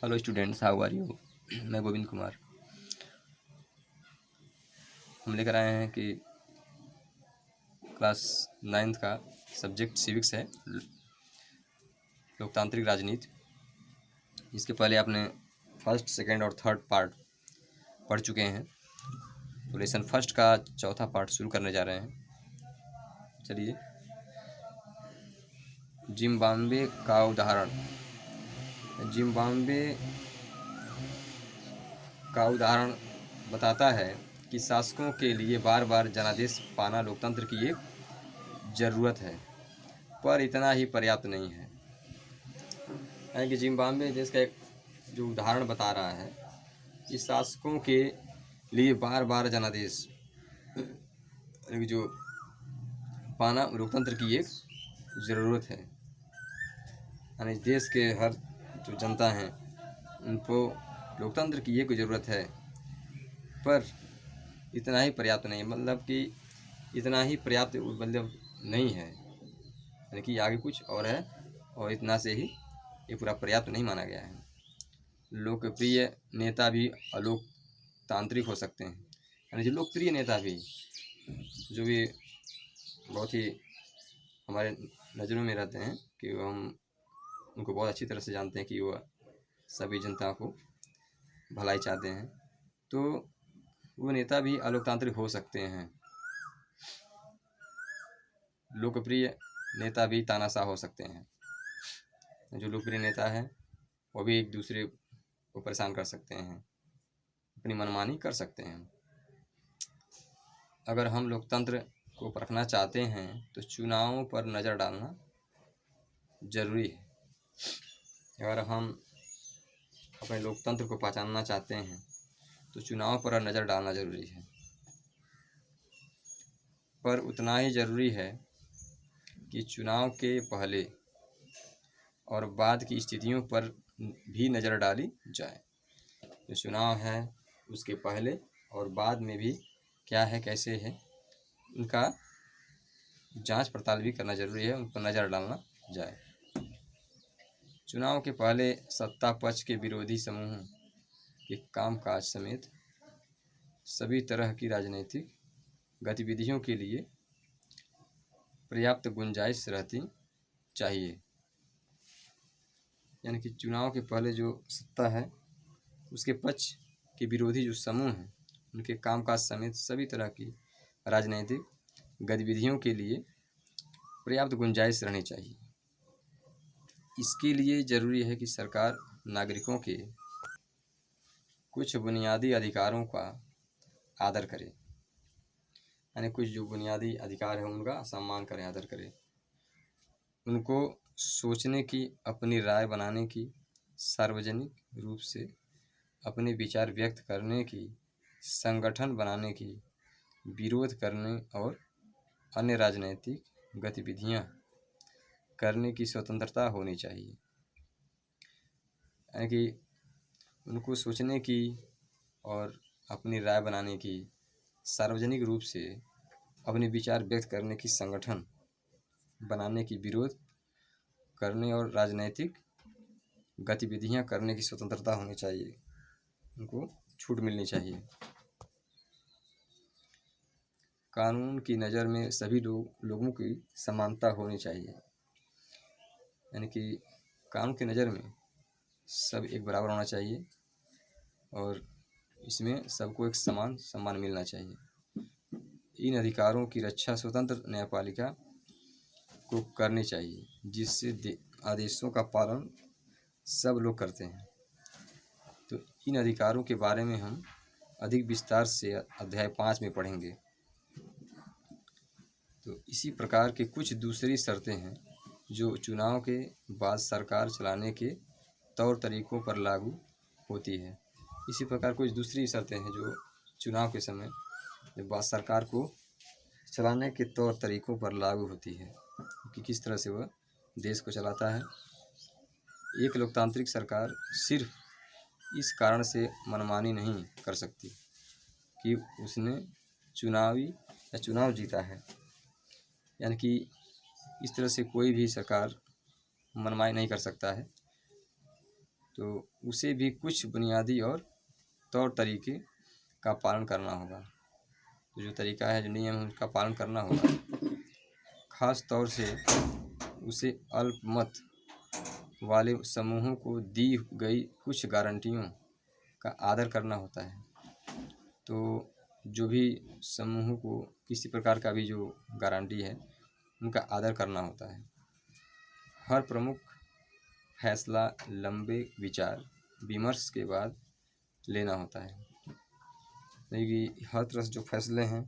Hello students, how are you. मैं गोविंद कुमार। हम लेकर आए हैं कि क्लास 9th का सब्जेक्ट सिविक्स है, लोकतांत्रिक राजनीति। इसके पहले आपने फर्स्ट, सेकंड और थर्ड पार्ट पढ़ चुके हैं। तो लेसन फर्स्ट का चौथा पार्ट शुरू करने जा रहे हैं। चलिए। जिम्बाब्वे का उदाहरण। जिम्बाब्वे का उदाहरण बताता है कि शासकों के लिए बार बार जनादेश पाना लोकतंत्र की एक ज़रूरत है, पर इतना ही पर्याप्त नहीं है। यानी कि जिम्बाब्वे देश का एक जो उदाहरण बता रहा है कि शासकों के लिए बार बार जनादेश जो पाना लोकतंत्र की एक ज़रूरत है। यानी देश के हर जो जनता हैं उनको लोकतंत्र की एक ज़रूरत है, पर इतना ही पर्याप्त नहीं, मतलब कि इतना ही पर्याप्त मतलब नहीं है, यानी कि आगे कुछ और है और इतना से ही ये पूरा पर्याप्त नहीं माना गया है। लोकप्रिय नेता भी अलोकतांत्रिक हो सकते हैं। यानी जो लोकप्रिय नेता भी जो भी बहुत ही हमारे नज़रों में रहते हैं कि हम उनको बहुत अच्छी तरह से जानते हैं कि वह सभी जनता को भलाई चाहते हैं, तो वो नेता भी अलोकतांत्रिक हो सकते हैं। लोकप्रिय नेता भी तानाशाह हो सकते हैं। जो लोकप्रिय नेता है वो भी एक दूसरे को परेशान कर सकते हैं, अपनी मनमानी कर सकते हैं। अगर हम लोकतंत्र को परखना चाहते हैं तो चुनावों पर नज़र डालना जरूरी है। अगर हम अपने लोकतंत्र को पहचानना चाहते हैं तो चुनाव पर नज़र डालना जरूरी है, पर उतना ही ज़रूरी है कि चुनाव के पहले और बाद की स्थितियों पर भी नज़र डाली जाए। जो चुनाव है उसके पहले और बाद में भी क्या है, कैसे है, उनका जांच पड़ताल भी करना जरूरी है, उन पर नज़र डालना जाए। चुनाव के पहले सत्ता पक्ष के विरोधी समूह के कामकाज समेत सभी तरह की राजनीतिक गतिविधियों के लिए पर्याप्त गुंजाइश रहती चाहिए। यानी कि चुनाव के पहले जो सत्ता है उसके पक्ष के विरोधी जो समूह हैं उनके कामकाज समेत सभी तरह की राजनीतिक गतिविधियों के लिए पर्याप्त गुंजाइश रहनी चाहिए। इसके लिए ज़रूरी है कि सरकार नागरिकों के कुछ बुनियादी अधिकारों का आदर करे। यानी कुछ जो बुनियादी अधिकार है उनका सम्मान करें, आदर करें। उनको सोचने की, अपनी राय बनाने की, सार्वजनिक रूप से अपने विचार व्यक्त करने की, संगठन बनाने की, विरोध करने और अन्य राजनीतिक गतिविधियां करने की स्वतंत्रता होनी चाहिए। यानी कि उनको सोचने की और अपनी राय बनाने की, सार्वजनिक रूप से अपने विचार व्यक्त करने की, संगठन बनाने की, विरोध करने और राजनीतिक गतिविधियां करने की स्वतंत्रता होनी चाहिए, उनको छूट मिलनी चाहिए। कानून की नज़र में सभी लोगों की समानता होनी चाहिए। यानी कि कानून की नज़र में सब एक बराबर होना चाहिए और इसमें सबको एक समान सम्मान मिलना चाहिए। इन अधिकारों की रक्षा स्वतंत्र न्यायपालिका को करनी चाहिए, जिससे आदेशों का पालन सब लोग करते हैं। तो इन अधिकारों के बारे में हम अधिक विस्तार से अध्याय 5 में पढ़ेंगे। तो इसी प्रकार के कुछ दूसरी शर्तें हैं जो चुनाव के बाद सरकार चलाने के तौर तरीकों पर लागू होती है। इसी प्रकार कुछ दूसरी शर्तें हैं जो चुनाव के समय जब बाद सरकार को चलाने के तौर तरीकों पर लागू होती है कि किस तरह से वह देश को चलाता है। एक लोकतांत्रिक सरकार सिर्फ इस कारण से मनमानी नहीं कर सकती कि उसने चुनाव जीता है। यानी कि इस तरह से कोई भी सरकार मनमानी नहीं कर सकता है। तो उसे भी कुछ बुनियादी और तौर तरीके का पालन करना होगा। तो जो तरीका है, जो नियम है, उसका पालन करना होगा। ख़ास तौर से उसे अल्पमत वाले समूहों को दी गई कुछ गारंटियों का आदर करना होता है। तो जो भी समूहों को किसी प्रकार का भी जो गारंटी है, उनका आदर करना होता है। हर प्रमुख फैसला लंबे विचार विमर्श के बाद लेना होता है। यानी कि हर तरह से जो फैसले हैं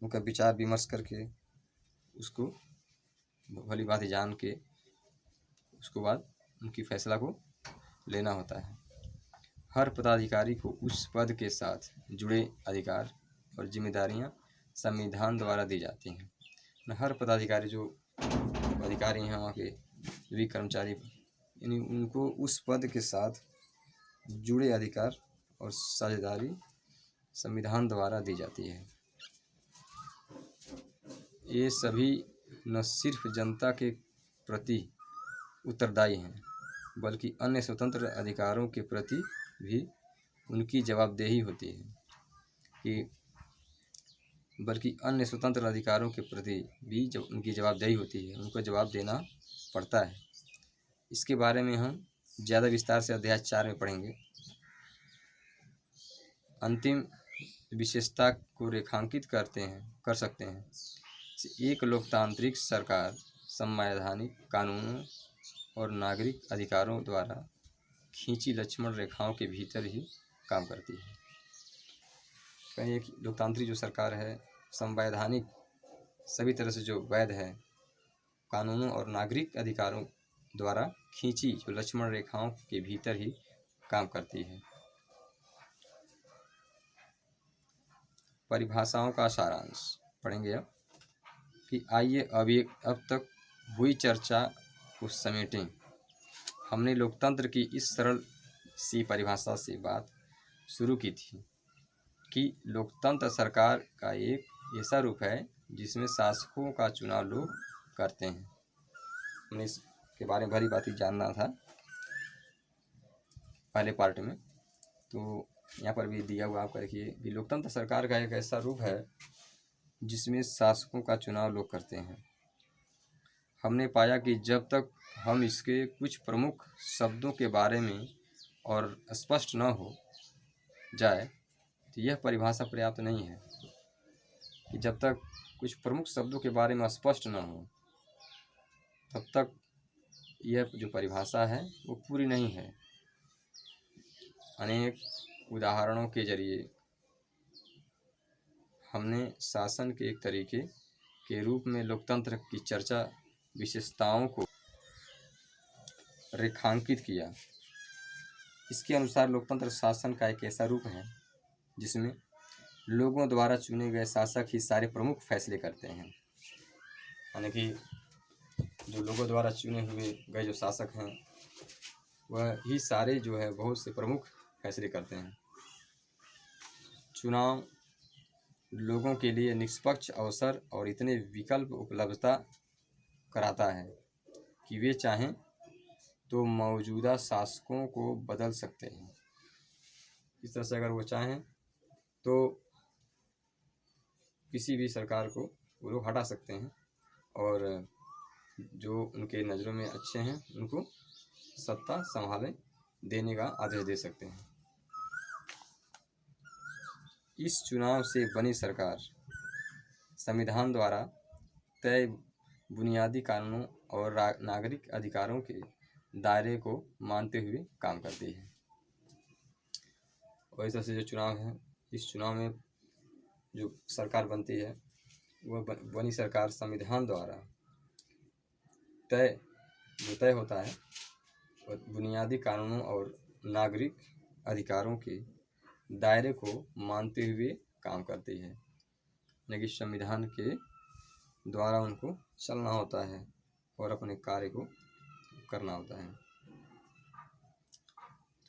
उनका विचार विमर्श करके उसको भली भांति जान के उसके बाद उनकी फैसला को लेना होता है। हर पदाधिकारी को उस पद के साथ जुड़े अधिकार और जिम्मेदारियां संविधान द्वारा दी जाती हैं। हर पदाधिकारी जो अधिकारी हैं, वहाँ के भी कर्मचारी, यानी उनको उस पद के साथ जुड़े अधिकार और साझेदारी संविधान द्वारा दी जाती है। ये सभी न सिर्फ जनता के प्रति उत्तरदायी हैं, बल्कि अन्य स्वतंत्र अधिकारों के प्रति भी उनकी जवाबदेही होती है अन्य स्वतंत्र अधिकारों के प्रति भी जब उनकी जवाबदेही होती है, उनको जवाब देना पड़ता है। इसके बारे में हम ज़्यादा विस्तार से अध्याय 4 में पढ़ेंगे। अंतिम विशेषता को रेखांकित कर सकते हैं। एक लोकतांत्रिक सरकार संवैधानिक कानूनों और नागरिक अधिकारों द्वारा खींची लक्ष्मण रेखाओं के भीतर ही काम करती है। कहीं एक लोकतांत्रिक जो सरकार है, संवैधानिक सभी तरह से जो वैध है, कानूनों और नागरिक अधिकारों द्वारा खींची जो लक्ष्मण रेखाओं के भीतर ही काम करती है। परिभाषाओं का सारांश पढ़ेंगे अब कि आइए अब तक हुई चर्चा को समेटें। हमने लोकतंत्र की इस सरल सी परिभाषा से बात शुरू की थी कि लोकतंत्र सरकार का एक ऐसा रूप है जिसमें शासकों का चुनाव लोग करते हैं। हमने इसके बारे में भली बात जानना था पहले पार्ट में, तो यहाँ पर भी दिया हुआ आपका देखिए कि लोकतंत्र सरकार का एक ऐसा रूप है जिसमें शासकों का चुनाव लोग करते हैं। हमने पाया कि जब तक हम इसके कुछ प्रमुख शब्दों के बारे में और स्पष्ट न हो जाए तो यह परिभाषा पर्याप्त नहीं है। कि जब तक कुछ प्रमुख शब्दों के बारे में स्पष्ट न हो तब तक यह जो परिभाषा है वो पूरी नहीं है। अनेक उदाहरणों के जरिए हमने शासन के एक तरीके के रूप में लोकतंत्र की चर्चा विशेषताओं को रेखांकित किया। इसके अनुसार लोकतंत्र शासन का एक ऐसा रूप है जिसमें लोगों द्वारा चुने गए शासक ही सारे प्रमुख फैसले करते हैं। यानी कि जो लोगों द्वारा चुने हुए गए जो शासक हैं वह ही सारे जो है बहुत से प्रमुख फैसले करते हैं। चुनाव लोगों के लिए निष्पक्ष अवसर और इतने विकल्प उपलब्धता कराता है कि वे चाहें तो मौजूदा शासकों को बदल सकते हैं। इस तरह से अगर वो चाहें तो किसी भी सरकार को वो लोग हटा सकते हैं और जो उनके नज़रों में अच्छे हैं उनको सत्ता संभाले देने का आदेश दे सकते हैं। इस चुनाव से बनी सरकार संविधान द्वारा तय बुनियादी कानूनों और नागरिक अधिकारों के दायरे को मानते हुए काम करती है। और इस तरह से जो चुनाव है, इस चुनाव में जो सरकार बनती है वह बनी सरकार संविधान द्वारा तय होता है और बुनियादी कानूनों और नागरिक अधिकारों के दायरे को मानते हुए काम करती है। यानी कि संविधान के द्वारा उनको चलना होता है और अपने कार्य को करना होता है।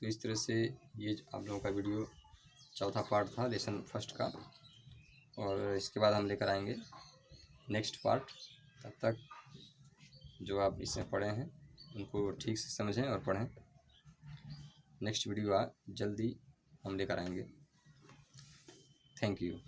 तो इस तरह से ये आप लोगों का वीडियो चौथा पार्ट था लेसन फर्स्ट का, और इसके बाद हम लेकर आएंगे नेक्स्ट पार्ट। तब तक जो आप इसमें पढ़े हैं उनको ठीक से समझें और पढ़ें। नेक्स्ट वीडियो जल्दी हम लेकर आएंगे। Thank you.